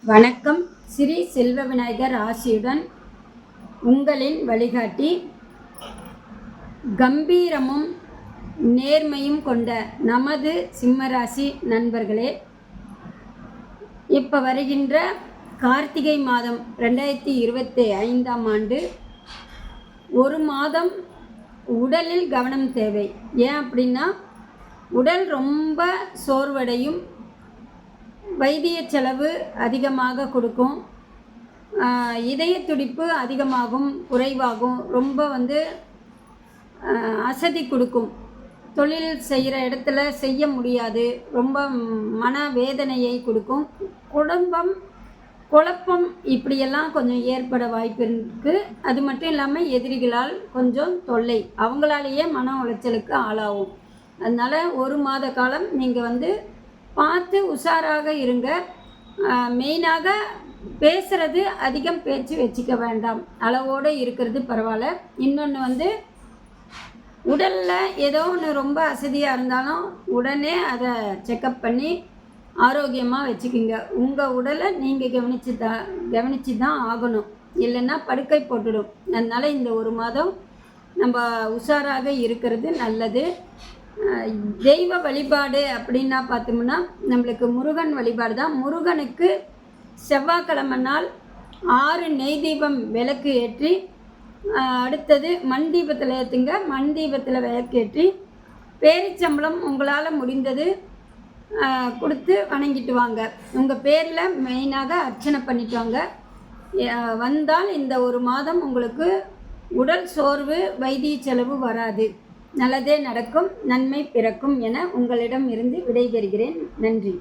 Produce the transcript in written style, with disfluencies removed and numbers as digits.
வணக்கம். ஸ்ரீ செல்வ விநாயகர் ஆசியுடன் உங்களின் வழிகாட்டி. கம்பீரமும் நேர்மையும் கொண்ட நமது சிம்மராசி நண்பர்களே, இப்போ வருகின்ற கார்த்திகை மாதம் 2025ஆம் ஆண்டு ஒரு மாதம் உடலில் கவனம் தேவை. ஏன் அப்படின்னா, உடல் ரொம்ப சோர்வடையும், வைத்திய செலவு அதிகமாக கொடுக்கும், இதய துடிப்பு அதிகமாகும், குறைவாகும், ரொம்ப அசதி கொடுக்கும், தொழில் செய்கிற இடத்துல செய்ய முடியாது, ரொம்ப மன வேதனையை கொடுக்கும், குழப்பம் இப்படியெல்லாம் கொஞ்சம் ஏற்பட வாய்ப்பு இருக்குது. அது மட்டும் இல்லாமல் எதிரிகளால் கொஞ்சம் தொல்லை, அவங்களாலேயே மன உளைச்சலுக்கு ஆளாகும். அதனால் ஒரு மாத காலம் நீங்கள் பார்த்து உஷாராக இருங்க. மெயினாக பேசுகிறது அதிகம் பேச்சு வச்சுக்க வேண்டாம், அளவோடு இருக்கிறது பரவாயில்ல. இன்னொன்று உடலில் ஏதோ ஒன்று ரொம்ப அசதியாக இருந்தாலும் உடனே அதை செக்கப் பண்ணி ஆரோக்கியமாக வச்சுக்கிங்க. உங்கள் உடலை நீங்கள் கவனித்து தான் ஆகணும், இல்லைன்னா படுக்கை போட்டுடும். அதனால் இந்த ஒரு மாதம் நம்ம உஷாராக இருக்கிறது நல்லது. தெய்வ வழிபாடு அப்படின்னா பார்த்தோம்னா, நம்மளுக்கு முருகன் வழிபாடு தான். முருகனுக்கு செவ்வாய்க்கிழமை நாள் 6 நெய் தீபம் விளக்கு ஏற்றி, அடுத்தது மண் தீபத்தில் ஏற்றுங்க. மண் தீபத்தில் விளக்கேற்றி பேரிச்சம்பளம் உங்களால் முடிந்தது கொடுத்து வணங்கிட்டு வாங்க. உங்கள் பேரில் மெயினாக அர்ச்சனை பண்ணிட்டு வாங்க. வந்தால் இந்த ஒரு மாதம் உங்களுக்கு உடல் சோர்வு, வைத்திய செலவு வராது, நல்லதே நடக்கும், நன்மை பிறக்கும் என உங்களிடம் இருந்து விடைபெறுகிறேன். நன்றி.